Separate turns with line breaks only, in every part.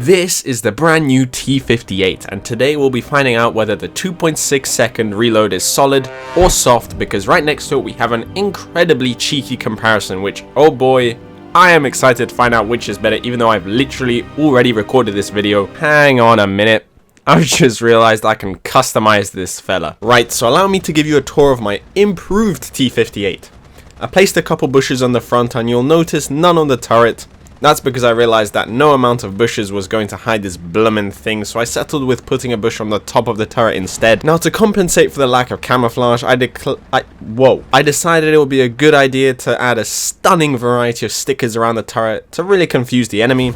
This is the brand new T58, and today we'll be finding out whether the 2.6 second reload is solid or soft, because right next to it we have an incredibly cheeky comparison, which, oh boy, I am excited to find out which is better, even though I've literally already recorded this video. Hang on a minute. I've just realized I can customize this fella. Right, so allow me to give you a tour of my improved T58. I placed a couple bushes on the front and you'll notice none on the turret. That's because I realized that no amount of bushes was going to hide this bloomin' thing, so I settled with putting a bush on the top of the turret instead. Now, to compensate for the lack of camouflage, I decided it would be a good idea to add a stunning variety of stickers around the turret to really confuse the enemy.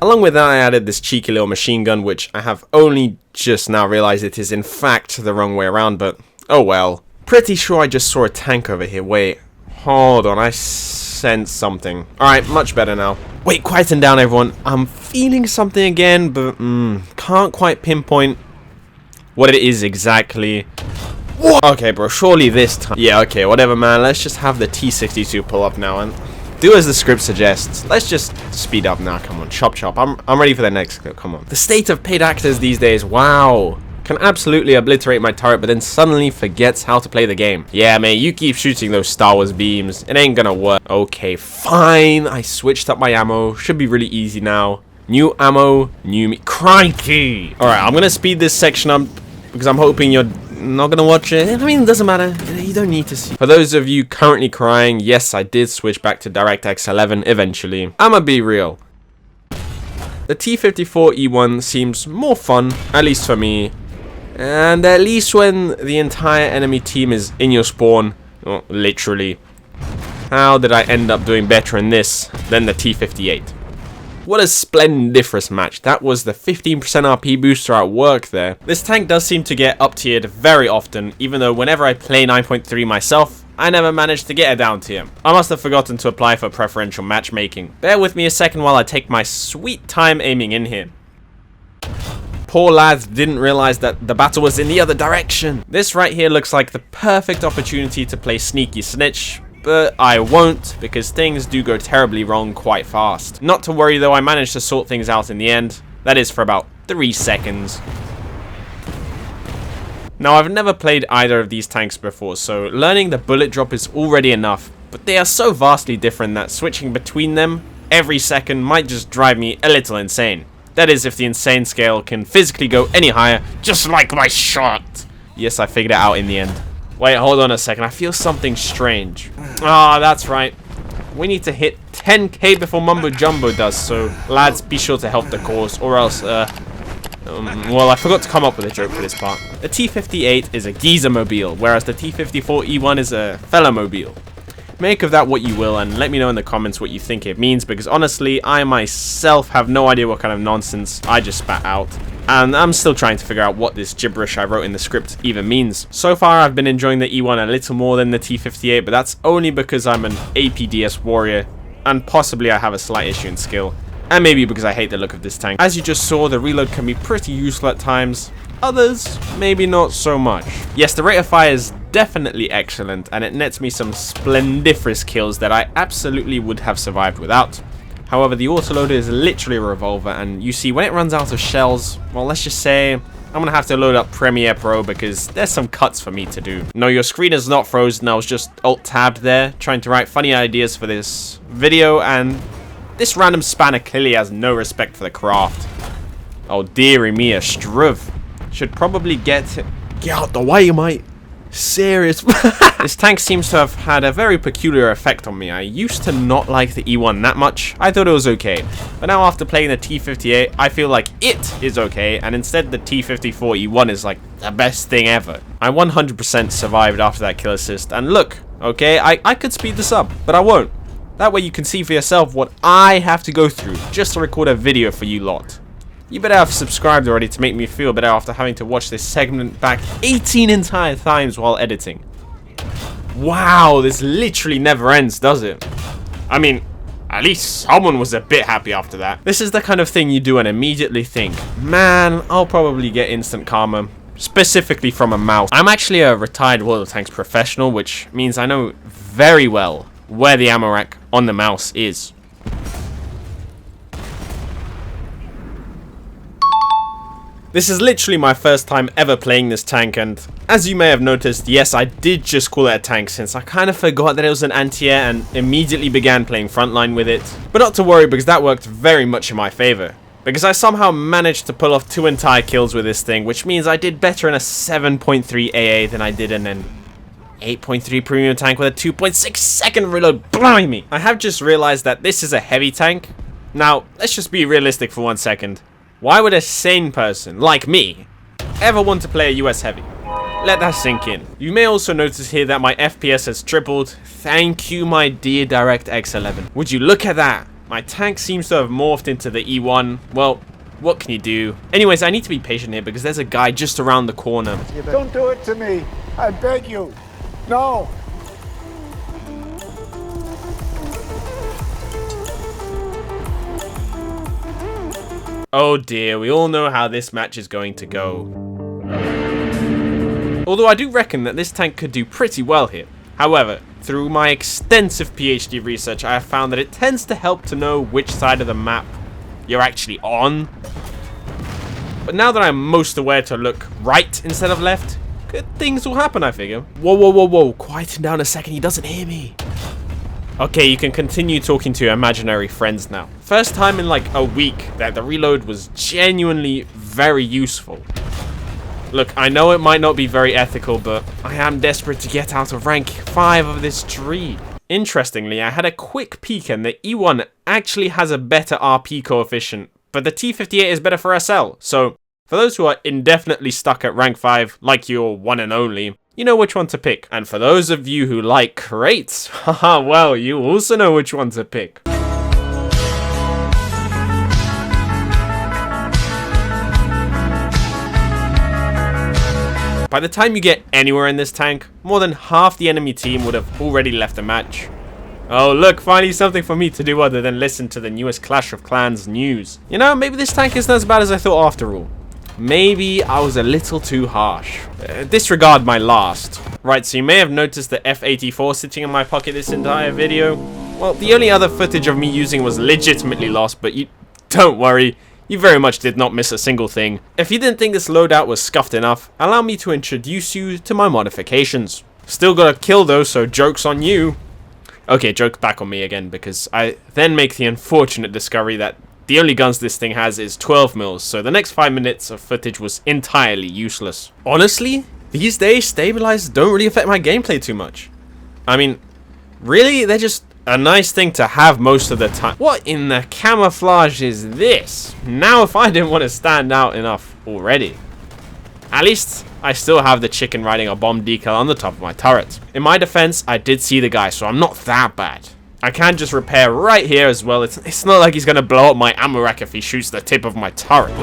Along with that, I added this cheeky little machine gun, which I have only just now realized it is in fact the wrong way around, but oh well. Pretty sure I just saw a tank over here. Wait, hold on, I sense something. Alright, much better now. Wait, quieten down everyone. I'm feeling something again, but can't quite pinpoint what it is exactly. What? Okay, bro, surely this time. Yeah, okay, whatever, man. Let's just have the T62 pull up now and do as the script suggests. Let's just speed up now. Come on, chop chop. I'm ready for the next clip. Come on. The state of paid actors these days. Wow. Can absolutely obliterate my turret, but then suddenly forgets how to play the game. Yeah, mate, you keep shooting those Star Wars beams. It ain't gonna work. Okay, fine. I switched up my ammo. Should be really easy now. New ammo, new me. Crikey! Alright, I'm gonna speed this section up because I'm hoping you're not gonna watch it. I mean, it doesn't matter. You don't need to see. For those of you currently crying, yes, I did switch back to DirectX 11 eventually. I'ma be real. The T54E1 seems more fun, at least for me. And at least when the entire enemy team is in your spawn, well, literally. How did I end up doing better in this than the T58? What a splendiferous match. That was the 15% RP booster at work there. This tank does seem to get up tiered very often, even though whenever I play 9.3 myself, I never managed to get a down tier. I must have forgotten to apply for preferential matchmaking. Bear with me a second while I take my sweet time aiming in here. Poor lads didn't realize that the battle was in the other direction. This right here looks like the perfect opportunity to play sneaky snitch, but I won't because things do go terribly wrong quite fast. Not to worry though, I managed to sort things out in the end. That is for about 3 seconds. Now, I've never played either of these tanks before, so learning the bullet drop is already enough, but they are so vastly different that switching between them every second might just drive me a little insane. That is, if the insane scale can physically go any higher, just like my shot. Yes, I figured it out in the end. Wait, hold on a second. I feel something strange. Ah, that's right. We need to hit 10k before Mumbo Jumbo does, so lads, be sure to help the cause, or else, well, I forgot to come up with a joke for this part. The T58 is a geezamobile, whereas the T54E1 is a fellowmobile. Make of that what you will, and let me know in the comments what you think it means, because honestly, I myself have no idea what kind of nonsense I just spat out. And I'm still trying to figure out what this gibberish I wrote in the script even means. So far, I've been enjoying the E1 a little more than the T58, but that's only because I'm an APDS warrior, and possibly I have a slight issue in skill. And maybe because I hate the look of this tank. As you just saw, the reload can be pretty useful at times. Others, maybe not so much. Yes, the rate of fire is definitely excellent, and it nets me some splendiferous kills that I absolutely would have survived without. However, the autoloader is literally a revolver, and you see, when it runs out of shells, well, let's just say I'm gonna have to load up Premiere Pro because there's some cuts for me to do. No, your screen is not frozen. I was just alt-tabbed there, trying to write funny ideas for this video, and this random spanner clearly has no respect for the craft. Oh, dearie me, a struv. Should probably get out the way, mate. Serious. This tank seems to have had a very peculiar effect on me. I used to not like the E1 that much. I thought it was okay. But now after playing the T58, I feel like it is okay. And instead the T54E1 is like the best thing ever. I 100% survived after that kill assist. And look, okay, I could speed this up, but I won't. That way you can see for yourself what I have to go through just to record a video for you lot. You better have subscribed already to make me feel better after having to watch this segment back 18 entire times while editing. Wow, this literally never ends, does it? I mean, at least someone was a bit happy after that. This is the kind of thing you do and immediately think, man, I'll probably get instant karma, specifically from a mouse. I'm actually a retired World of Tanks professional, which means I know very well where the ammo rack on the mouse is. This is literally my first time ever playing this tank, and as you may have noticed, yes, I did just call it a tank since I kind of forgot that it was an anti-air and immediately began playing frontline with it. But not to worry, because that worked very much in my favor, because I somehow managed to pull off 2 entire kills with this thing, which means I did better in a 7.3 AA than I did in an 8.3 premium tank with a 2.6 second reload. Blimey! I have just realized that this is a heavy tank. Now, let's just be realistic for 1 second. Why would a sane person, like me, ever want to play a US Heavy? Let that sink in. You may also notice here that my FPS has tripled. Thank you, my dear DirectX 11. Would you look at that? My tank seems to have morphed into the E1. Well, what can you do? Anyways, I need to be patient here because there's a guy just around the corner.
Don't do it to me. I beg you. No.
Oh dear, we all know how this match is going to go. Although I do reckon that this tank could do pretty well here. However, through my extensive PhD research, I have found that it tends to help to know which side of the map you're actually on. But now that I'm most aware to look right instead of left, good things will happen, I figure. Whoa, whoa, whoa, whoa, quieten down a second, he doesn't hear me. Okay, you can continue talking to your imaginary friends now. First time in like a week that the reload was genuinely very useful. Look, I know it might not be very ethical, but I am desperate to get out of rank 5 of this tree. Interestingly, I had a quick peek and the E1 actually has a better RP coefficient, but the T58 is better for SL. So, for those who are indefinitely stuck at rank 5, like your one and only, you know which one to pick. And for those of you who like crates, haha, well, you also know which one to pick. By the time you get anywhere in this tank, more than half the enemy team would have already left the match. Oh look, finally something for me to do other than listen to the newest Clash of Clans news. You know, maybe this tank isn't as bad as I thought after all. Maybe I was a little too harsh. Disregard my last. Right, so you may have noticed the F-84 sitting in my pocket this entire video. Well, the only other footage of me using was legitimately lost, but you don't worry. You very much did not miss a single thing. If you didn't think this loadout was scuffed enough, allow me to introduce you to my modifications. Still got a kill though, so joke's on you. Okay, joke's back on me again, because I then make the unfortunate discovery that the only guns this thing has is 12 mils, so the next 5 minutes of footage was entirely useless. Honestly, these days stabilizers don't really affect my gameplay too much. I mean, really, they're just a nice thing to have most of the time. What in the camouflage is this? Now if I didn't want to stand out enough already. At least I still have the chicken riding a bomb decal on the top of my turret. In my defense, I did see the guy, so I'm not that bad. I can just repair right here as well. It's not like he's going to blow up my ammo rack if he shoots the tip of my turret.